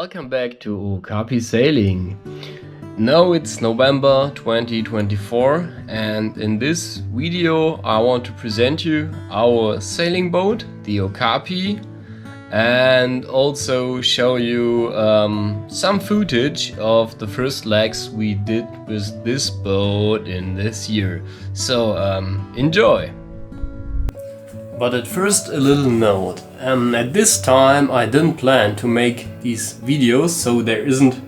Welcome back to Okapi-Sailing. Now it's November 2024 and in this video I want to present you our sailing boat, the Okapi, and also show you some footage of the first legs we did with this boat in this year. So enjoy! But at first a little note. At this time I didn't plan to make these videos, so there isn't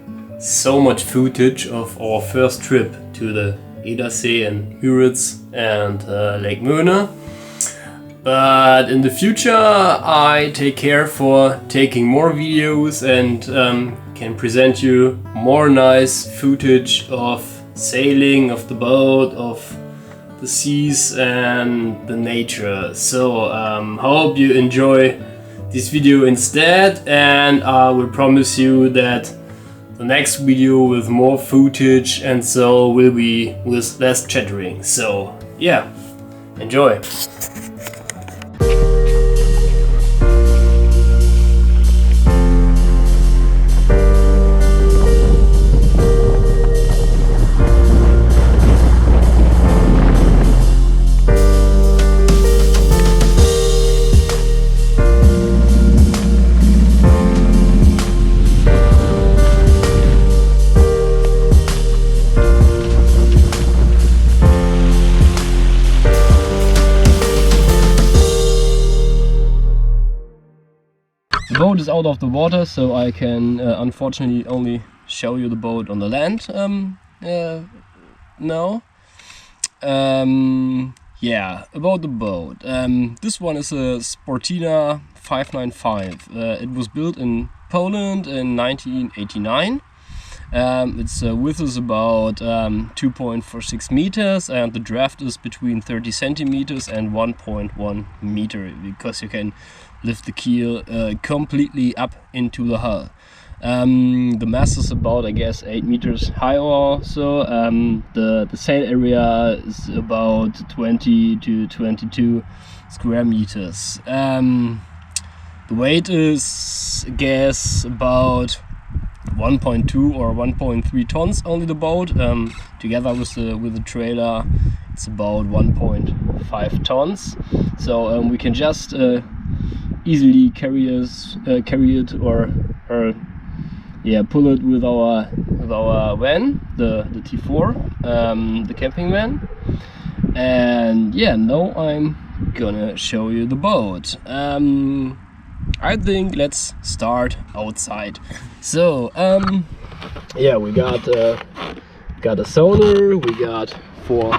so much footage of our first trip to the Edersee and Mueritz and Lake Moehne. But in the future I take care for taking more videos and can present you more nice footage of sailing, of the boat, of the seas and the nature. So hope you enjoy this video instead, and I will promise you that the next video with more footage and so will be with less chattering. So yeah, enjoy! The boat is out of the water, so I can unfortunately only show you the boat on the land now. Yeah, about the boat. This one is a Sportina 595. It was built in Poland in 1989. Its width is about 2.46 meters and the draft is between 30 centimeters and 1.1 meter, because you can lift the keel completely up into the hull. The mast is about, I guess, 8 meters high or so. The sail area is about 20 to 22 square meters. The weight is, I guess, about 1.2 or 1.3 tons only the boat. Together with the trailer it's about 1.5 tons. So we can just easily carry it or yeah, pull it with our van, the T4, the camping van. And yeah, now I'm gonna show you the boat. I think let's start outside. So yeah, we got a sonar, we got 4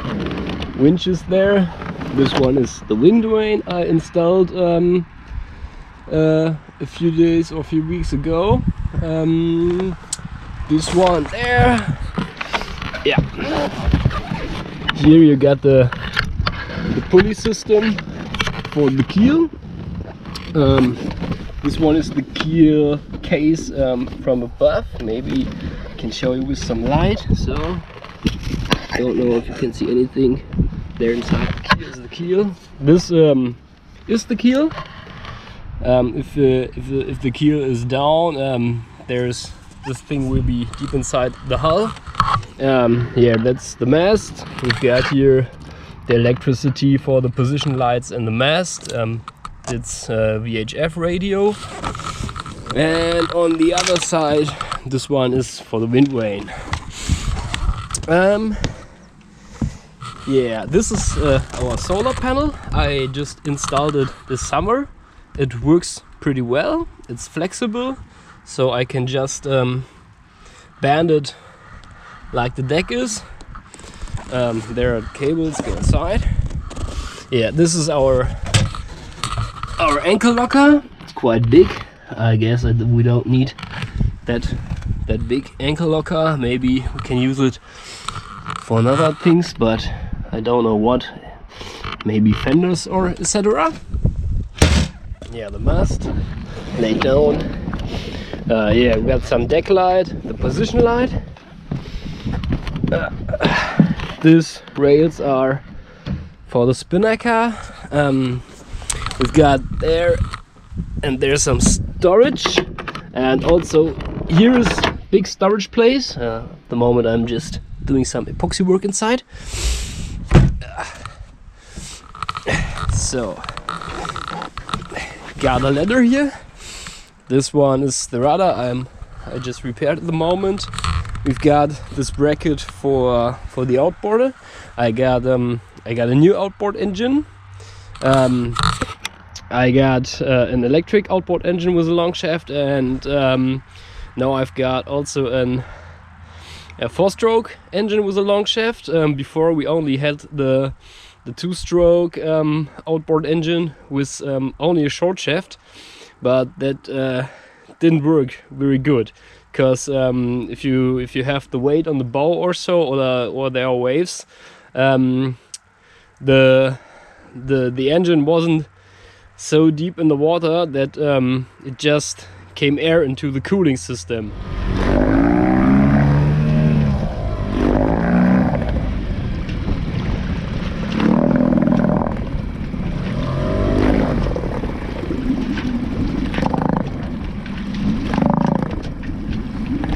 winches there. This one is the wind vane I installed a few days or a few weeks ago. This one there, yeah. Here you got the pulley system for the keel. This one is the keel case from above. Maybe I can show you with some light. So I don't know if you can see anything there inside. Here's the keel. This is the keel. If the keel is down, there's this thing will be deep inside the hull. Yeah, that's the mast. We've got here the electricity for the position lights and the mast. It's VHF radio. And on the other side, this one is for the wind vane. Yeah, this is our solar panel. I just installed it this summer. It works pretty well. It's flexible, so I can just bend it like the deck is. There are cables inside. Yeah, this is our ankle locker. It's quite big. I guess we don't need that big ankle locker. Maybe we can use it for other things, but I don't know what. Maybe fenders or etc. Yeah, the mast laid down. Yeah, we got some deck light, the position light. These rails are for the spinnaker. We've got there, and there's some storage, and also here is big storage place. At the moment I'm just doing some epoxy work inside. So, got a ladder here. This one is the rudder I just repaired at the moment. We've got this bracket for the outboarder. I got a new outboard engine. I got an electric outboard engine with a long shaft, and now I've got also a 4-stroke engine with a long shaft. Before we only had the 2-stroke outboard engine with only a short shaft, but that didn't work very good, because if you have the weight on the bow or so, or there are waves, the engine wasn't so deep in the water that it just came air into the cooling system.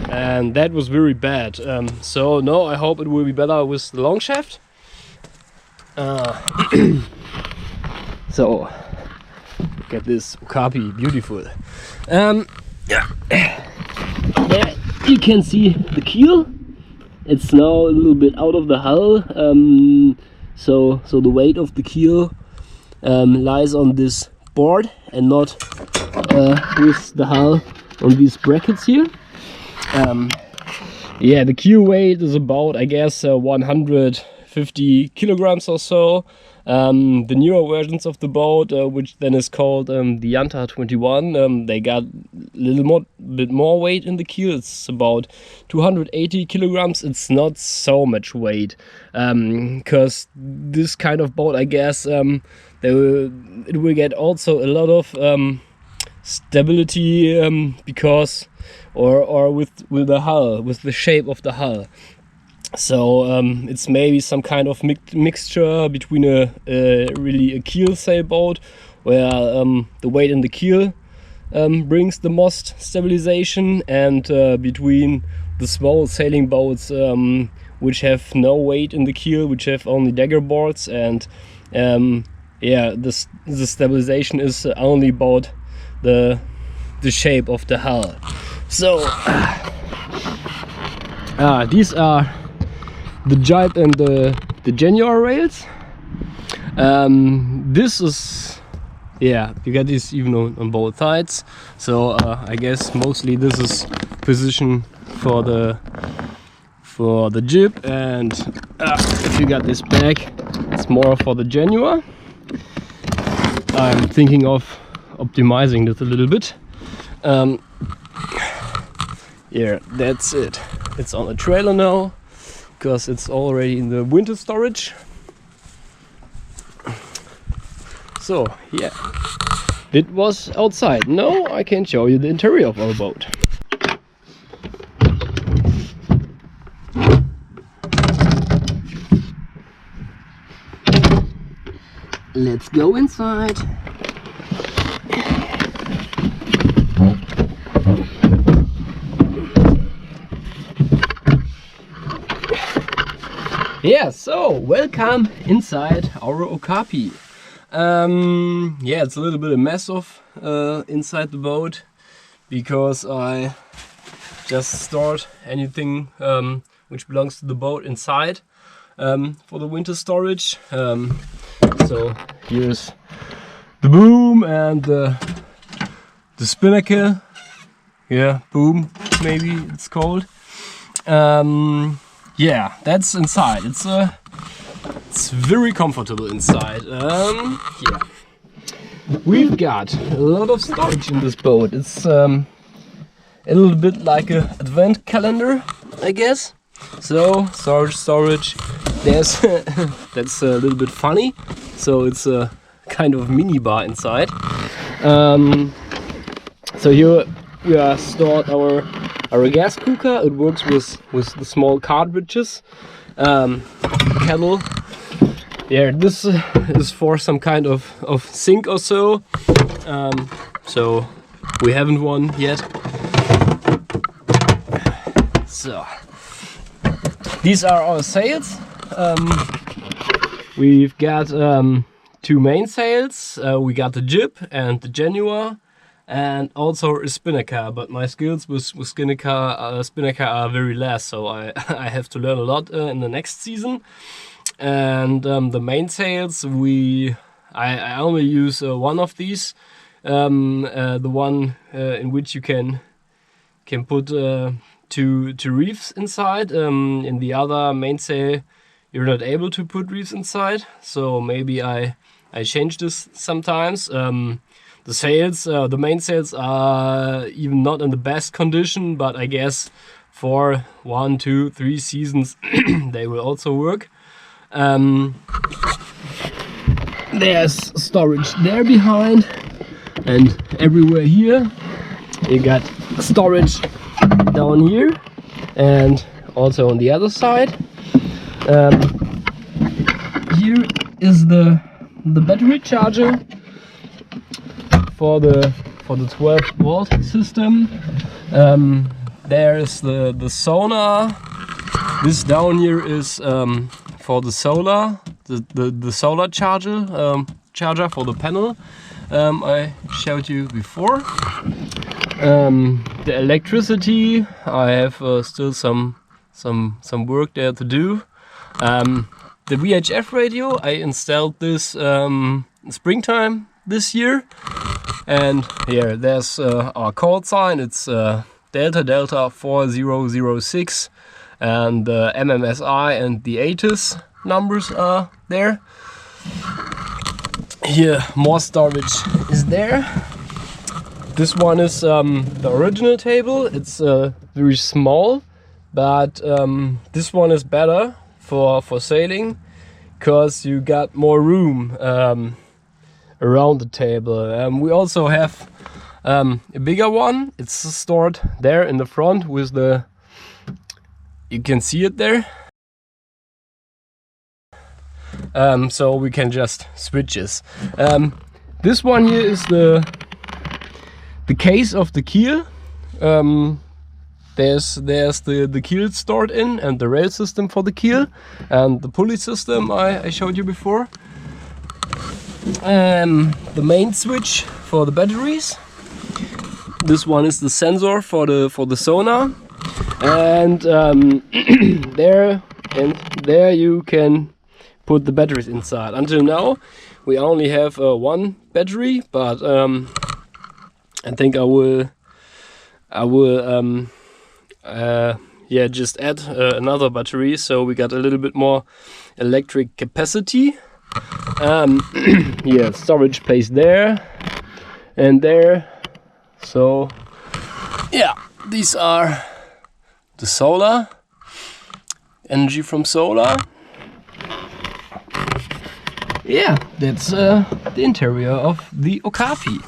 And that was very bad. So no, I hope it will be better with the long shaft. So look at this Okapi, beautiful. Yeah, there you can see the keel. It's now a little bit out of the hull. So the weight of the keel lies on this board and not with the hull on these brackets here. Yeah, the keel weight is about, I guess, 150 kilograms or so. The newer versions of the boat, which then is called the Yanta 21, they got a bit more weight in the keel. It's about 280 kilograms. It's not so much weight, because this kind of boat, I guess, it will get also a lot of stability, because or with the hull, with the shape of the hull. So it's maybe some kind of mixture between really a keel sailboat, where the weight in the keel brings the most stabilization, and between the small sailing boats which have no weight in the keel, which have only dagger boards, and yeah, the stabilization is only about the shape of the hull. So these are the jibe and the January rails. This is, yeah, you get this even on both sides. So I guess mostly this is position for the jib, and if you got this back, it's more for the January. I'm thinking of optimizing this a little bit. Yeah, that's it. It's on a trailer now, because it's already in the winter storage. So yeah, it was outside. Now I can show you the interior of our boat. Let's go inside. Yeah, so welcome inside our Okapi. Yeah, it's a little bit a mess of inside the boat, because I just stored anything which belongs to the boat inside for the winter storage. So here's the boom and the spinnaker. Yeah, boom, maybe it's called. Yeah, that's inside. It's very comfortable inside. Yeah, we've got a lot of storage in this boat. It's a little bit like an advent calendar, I guess. So storage. There's that's a little bit funny. So it's a kind of mini bar inside. So here we are stored our gas cooker. It works with the small cartridges. Kettle. Yeah, this is for some kind of sink or so. So we haven't one yet. So these are our sails. We've got two mainsails. We got the jib and the Genua, and also a spinnaker. But my skills with spinnaker are very less, so I I have to learn a lot in the next season. And the mainsails, I only use one of these, the one in which you can put two reefs inside. In the other mainsail, you're not able to put reefs inside, so maybe I change this sometimes. The sails, the mainsails are even not in the best condition, but I guess for 1, 2, 3 seasons they will also work. There's storage there behind, and everywhere here you got storage down here and also on the other side. Here is the battery charger for the 12-volt system. There is the sonar. This down here is for the solar, the solar charger for the panel I showed you before. The electricity, I have still some work there to do. The VHF radio, I installed this springtime this year, and here there's our call sign. It's Delta Delta 4006, and the MMSI and the ATIS numbers are there. Here more storage is there. This one is the original table. It's very small, but this one is better for sailing, because you got more room around the table. We also have a bigger one. It's stored there in the front with the, you can see it there. So we can just switch this. This one here is the case of the keel. There's the keel stored in, and the rail system for the keel, and the pulley system I showed you before. The main switch for the batteries. This one is the sensor for the sonar, and there you can put the batteries inside. Until now we only have one battery, but I think I will just add another battery, so we got a little bit more electric capacity. Yeah, storage place there and there. So yeah, these are the solar energy from solar. Yeah, that's the interior of the Okapi.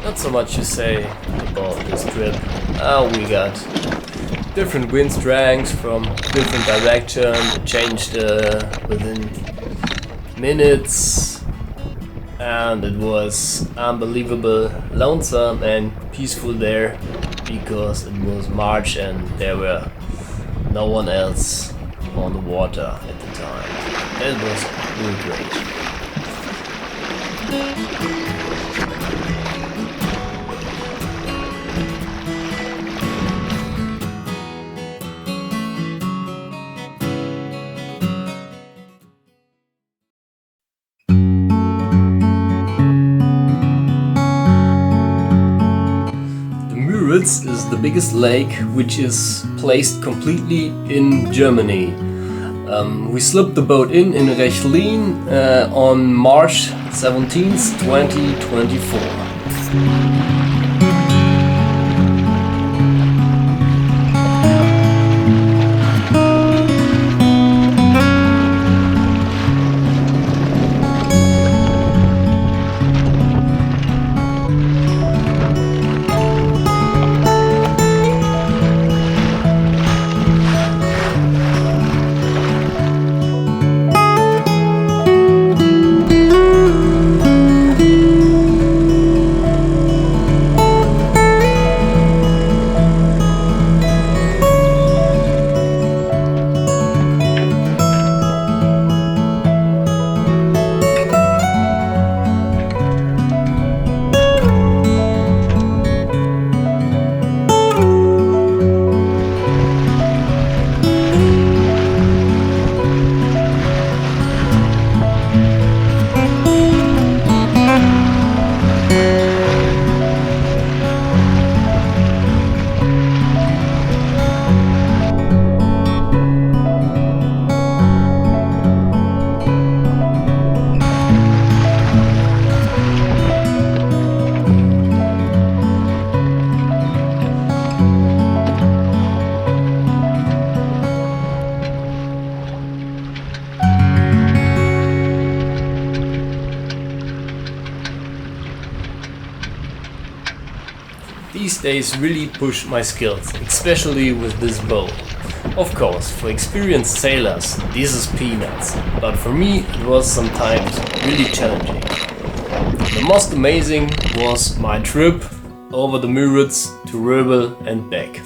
Not so much to say about this trip. We got different wind strengths from different direction. It changed within minutes, and it was unbelievable lonesome and peaceful there, because it was March and there were no one else on the water at the time. It was really great. Mueritz is the biggest lake, which is placed completely in Germany. We slipped the boat in Rechlin on March 17th, 2024. These days really pushed my skills, especially with this boat. Of course, for experienced sailors, this is peanuts, but for me it was sometimes really challenging. The most amazing was my trip over the Mueritz to Rebel and back.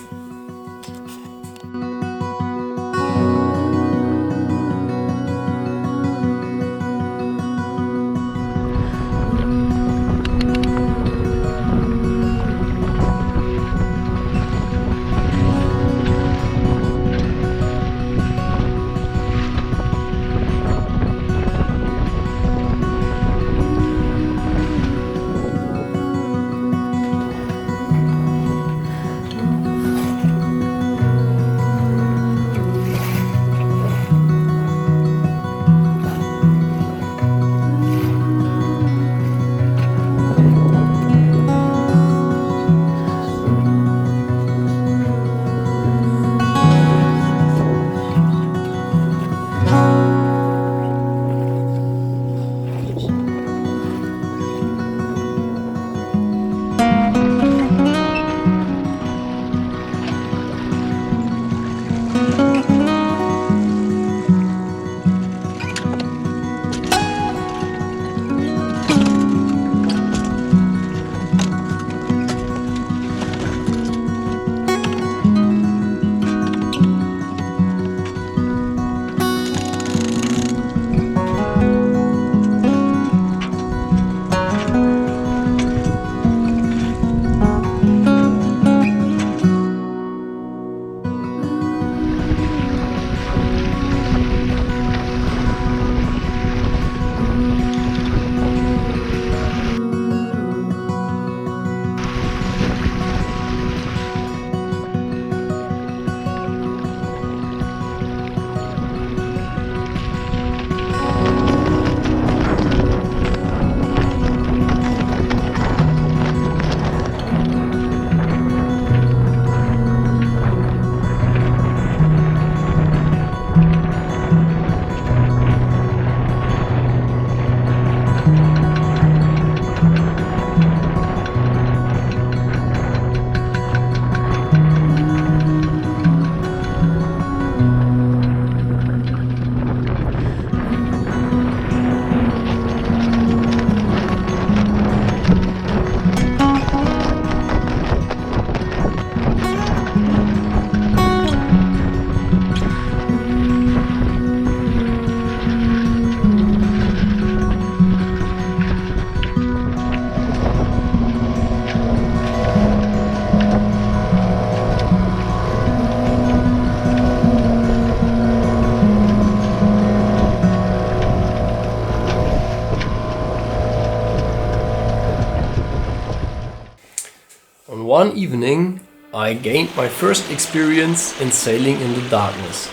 On one evening, I gained my first experience in sailing in the darkness,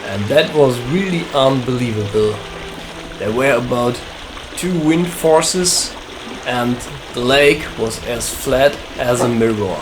and that was really unbelievable. There were about 2 wind forces, and the lake was as flat as a mirror.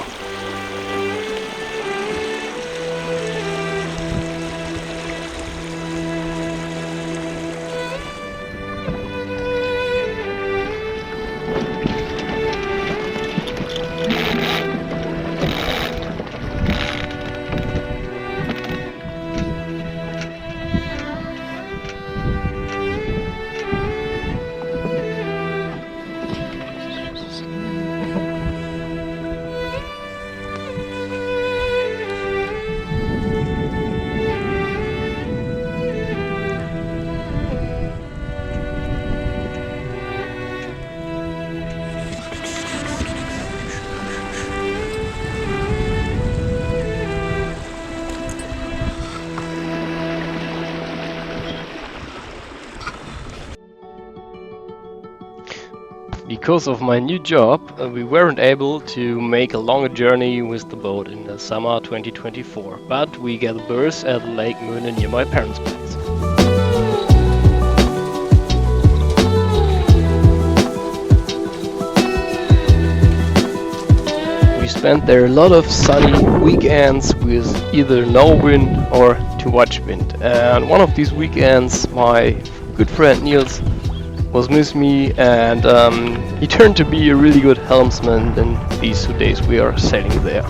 Because of my new job, we weren't able to make a longer journey with the boat in the summer 2024, but we get a berth at Lake Moehne near my parents' place. We spent there a lot of sunny weekends with either no wind or too much wind. And one of these weekends, my good friend Niels was with me, and he turned to be a really good helmsman in these 2 days we are sailing there.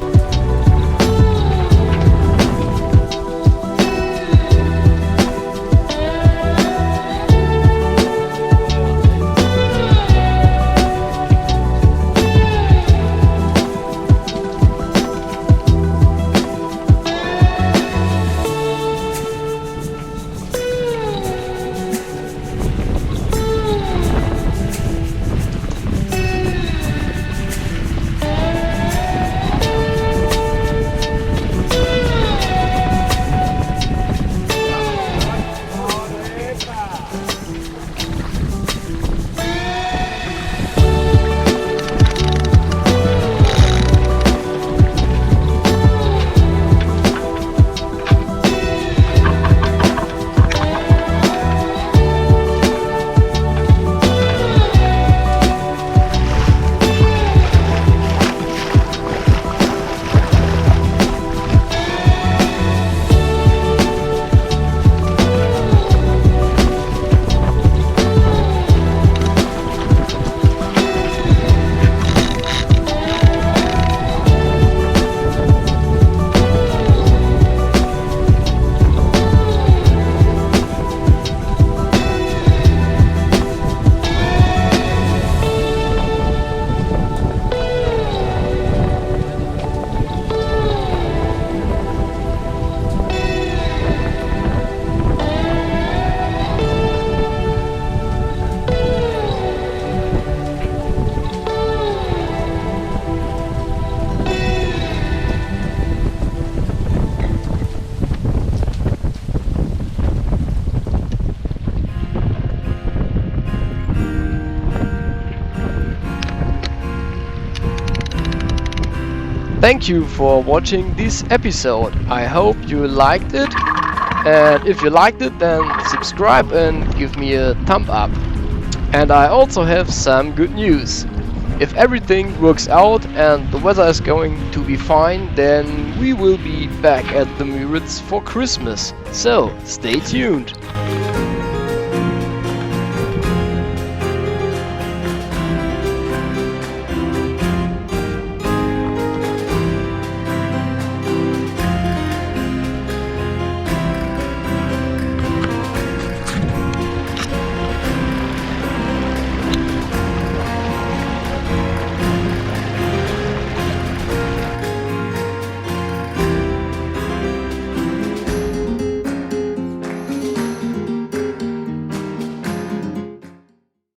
Thank you for watching this episode. I hope you liked it, and if you liked it, then subscribe and give me a thumb up. And I also have some good news. If everything works out and the weather is going to be fine, then we will be back at the Mueritz for Christmas. So stay tuned.